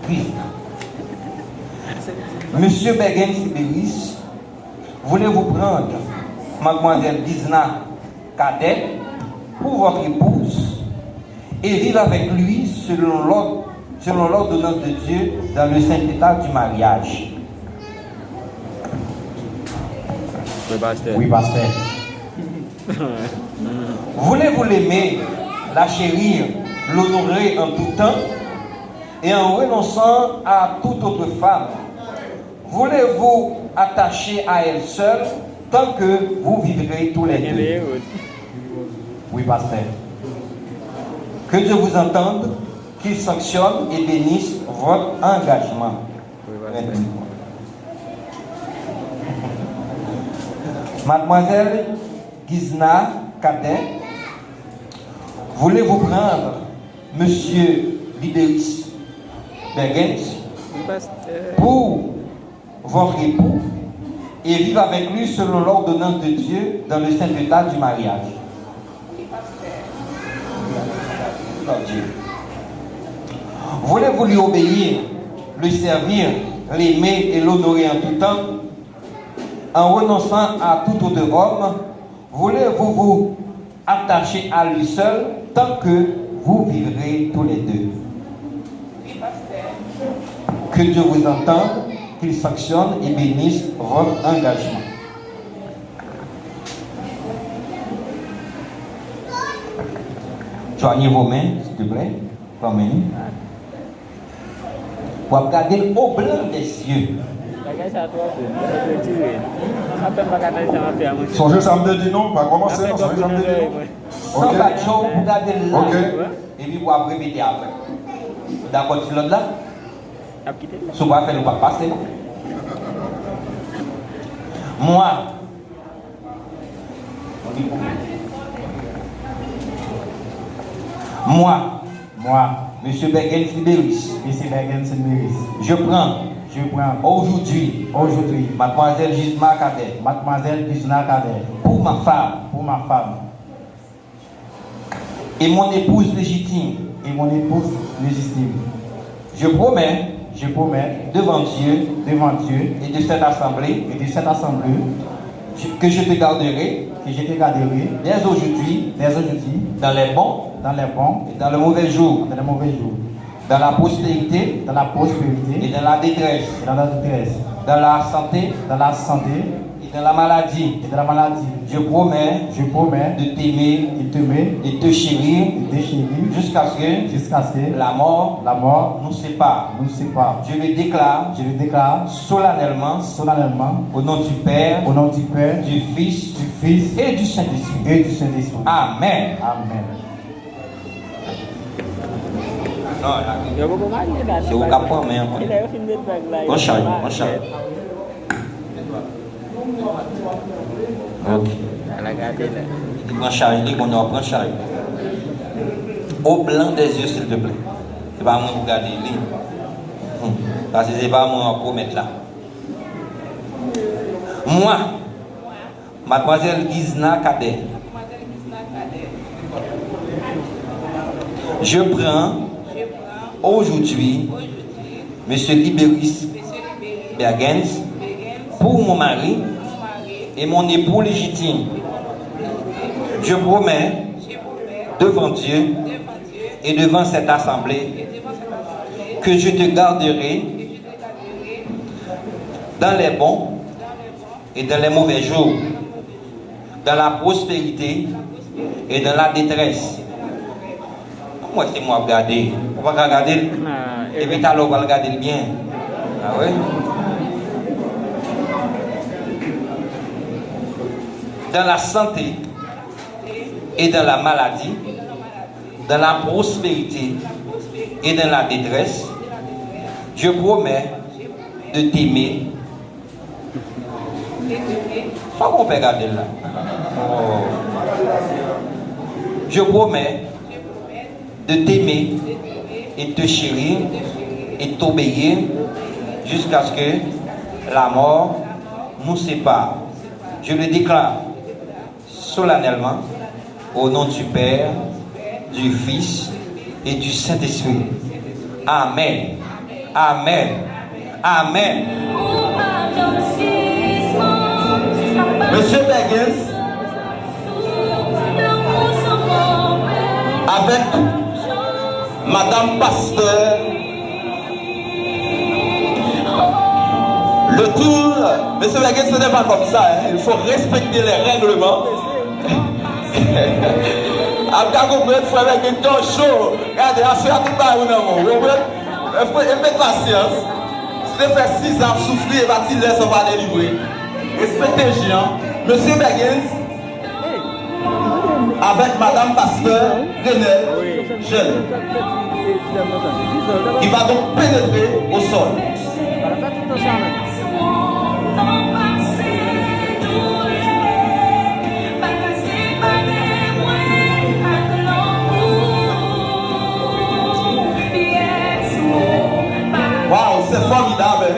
Oui. Monsieur Bergen Sibéris, voulez-vous prendre mademoiselle Gizna Cadet pour votre épouse et vivre avec lui selon l'ordonnance de Dieu dans le saint état du mariage? Oui, pasteur. Voulez-vous l'aimer, la chérir, l'honorer en tout temps et en renonçant à toute autre femme? Voulez-vous attacher à elle seule tant que vous vivrez tous les deux? Oui, pasteur. Que Dieu vous entende, qu'il sanctionne et bénisse votre engagement. Mademoiselle Gizna Cadet, voulez-vous prendre Monsieur Libéris Bergens pour votre époux et vivre avec lui selon l'ordonnance de Dieu dans le saint état du mariage? Voulez-vous lui obéir, le servir, l'aimer et l'honorer en tout temps, en renonçant à tout autre homme? Voulez-vous vous attacher à lui seul tant que vous vivrez tous les deux? Que Dieu vous entende, qu'il sanctionne et bénisse votre engagement. Joignez vos mains, s'il te plaît. Vos mains. Vous regardez au blanc des yeux. Songez samedi dit non, pas commencer, non, songez samedi dit non. Sans bateau, vous regardez là. Ok. Et puis vous avez répété après. D'accord, tu l'as là? Si vous ne faire, pas passer. Moi, Monsieur Bergen Sibéris, je prends aujourd'hui Mademoiselle Gizna Cadet pour ma femme et mon épouse légitime. Je promets devant Dieu et de cette assemblée que je te garderai dès aujourd'hui dans les bons et dans le mauvais jour, dans la prospérité et dans la détresse, dans la santé et dans la maladie. Je promets de t'aimer et te chérir jusqu'à ce que la mort nous sépare. Je le déclare solennellement au nom du Père, du Fils et du Saint-Esprit. Amen. Non, c'est au capot, mais on charge. Ok. Il prend charge, il dit qu'on doit prendre charge. Au blanc des yeux, s'il te plaît. C'est pas moi qui regarde lui. Parce que c'est pas moi pour mettre là. Moi, Mademoiselle Gizna Cadet, je prends aujourd'hui Monsieur Libéris Bergens pour mon mari et mon époux légitime. Je promets devant Dieu et devant cette assemblée que je te garderai dans les bons et dans les mauvais jours, dans la prospérité et dans la détresse. Moi, c'est moi regarder. On va regarder. Et puis, on va regarder bien. Ah ouais? Dans la santé et dans la maladie, dans la prospérité et dans la détresse, je promets de t'aimer. Pas qu'on peut regarder là. Oh. Je promets de t'aimer et te chérir et t'obéir jusqu'à ce que la mort nous sépare. Je le déclare solennellement au nom du Père, du Fils et du Saint-Esprit. Amen. Amen. Amen. Monsieur Beggins, avec Madame Pasteur, le tour, Monsieur Beggins, ce n'est pas comme ça, hein. Il faut respecter les règlements. Après, vous pouvez faire avec un temps chaud. Regardez, à faire tout par un amour. Il faut mettre patience. Si vous faites 6 ans souffrir, il va laisser pas délivrer. Respectez les gens. Monsieur Beggins, avec Madame Pasteur, René, jeune. Il va donc pénétrer au sol. Waouh, c'est formidable.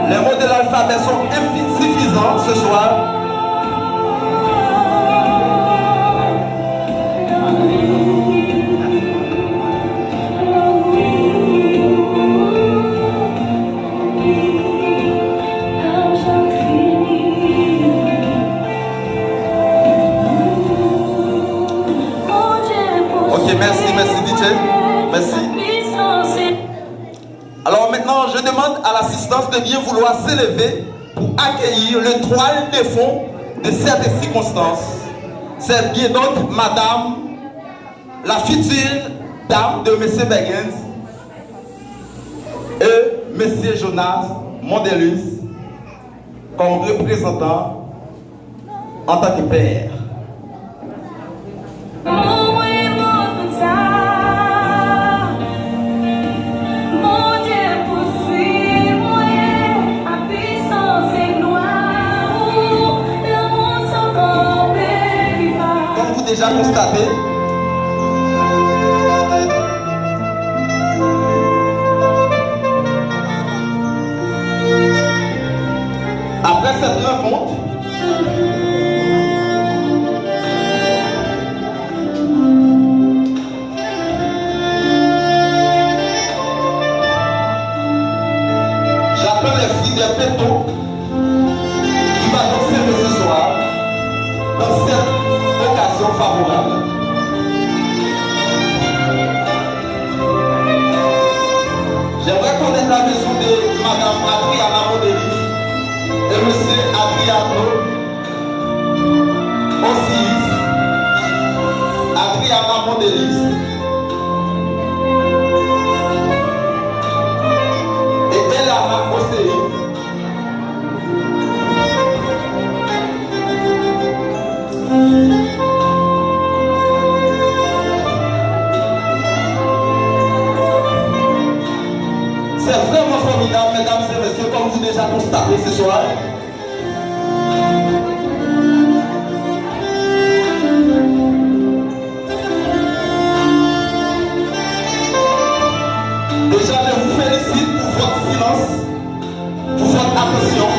Les mots de l'alphabet sont insuffisants ce soir. Merci DJ, merci. Alors maintenant, je demande à l'assistance de bien vouloir s'élever pour accueillir le toile de fond de cette circonstance. C'est bien donc Madame, la future dame de M. Beggins et M. Jonas Mondelus comme représentant en tant que père. Déjà constaté, après cette rencontre, j'appelle les filles des pétaux qui va danser ce soir dans cette occasion favorable. J'aimerais connaître la maison de Madame Adriana Modelis et M. Adriano Osiris. Adriana Modelis et Elana Osiris. C'est vraiment formidable, mesdames et messieurs, comme vous déjà constaté ce soir. Déjà, je vous félicite pour votre silence, pour votre attention.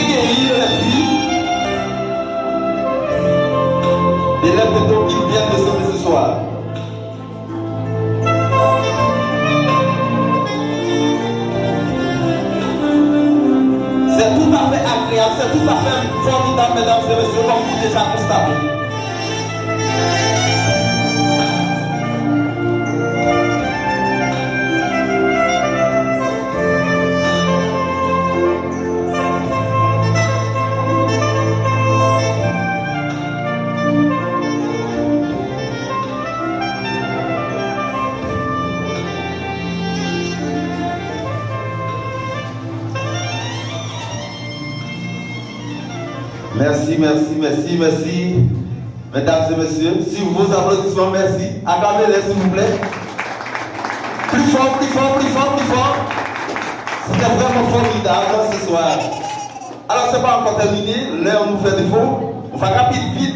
guérir les filles. Des lèvres de qui viennent de sauver ce soir. C'est tout à fait agréable, c'est tout à fait formidable, mesdames et messieurs, comme vous déjà constaté. Merci, merci, merci, merci. Mesdames et messieurs, si vos applaudissements, merci. Acclamez-les, s'il vous plaît. Plus fort, plus fort, plus fort, plus fort. C'était vraiment formidable ce soir. Alors, ce n'est pas encore terminé. L'heure nous fait défaut. On va rapide, vite.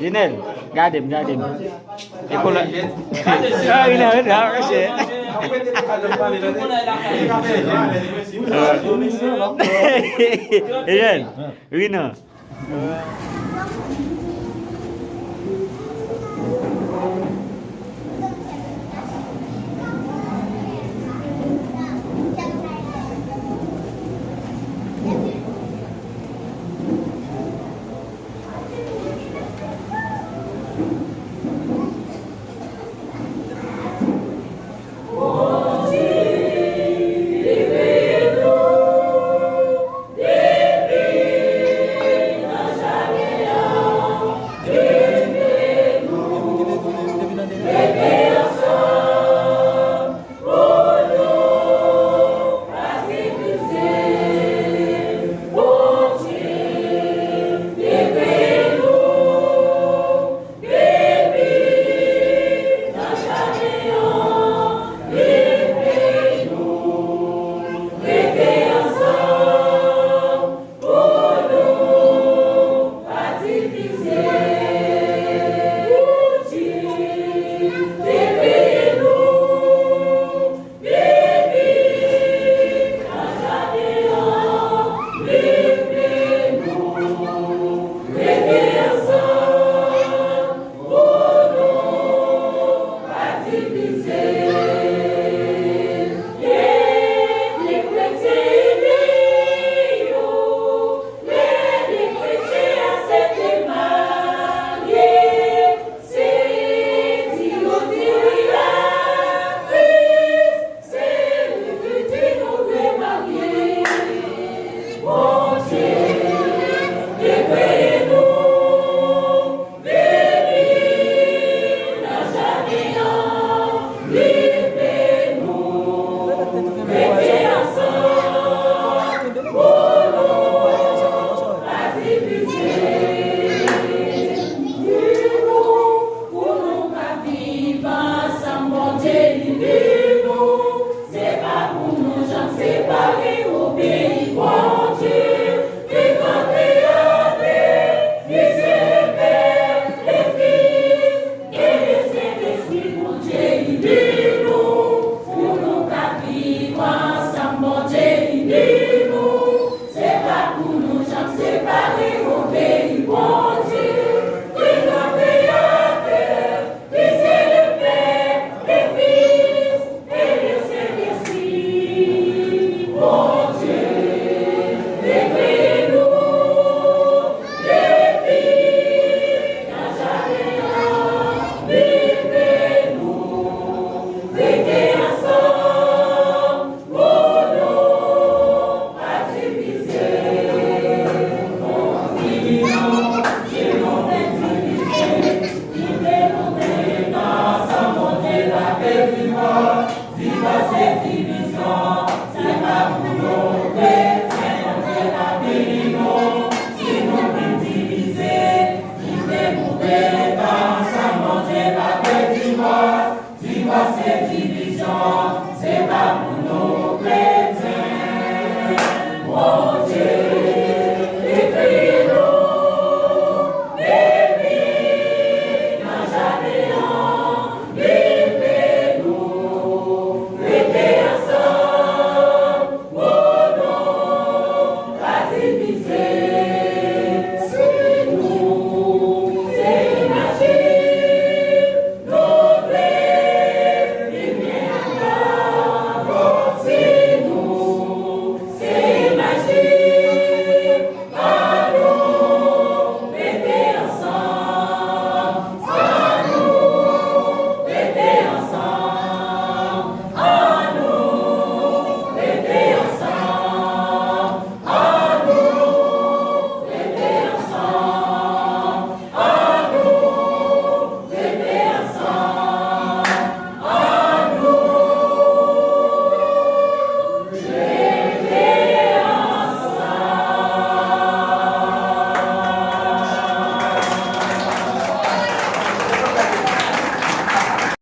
Jinel, gadem. Ikola. Ah, ini ada sih. Jinel, Rina.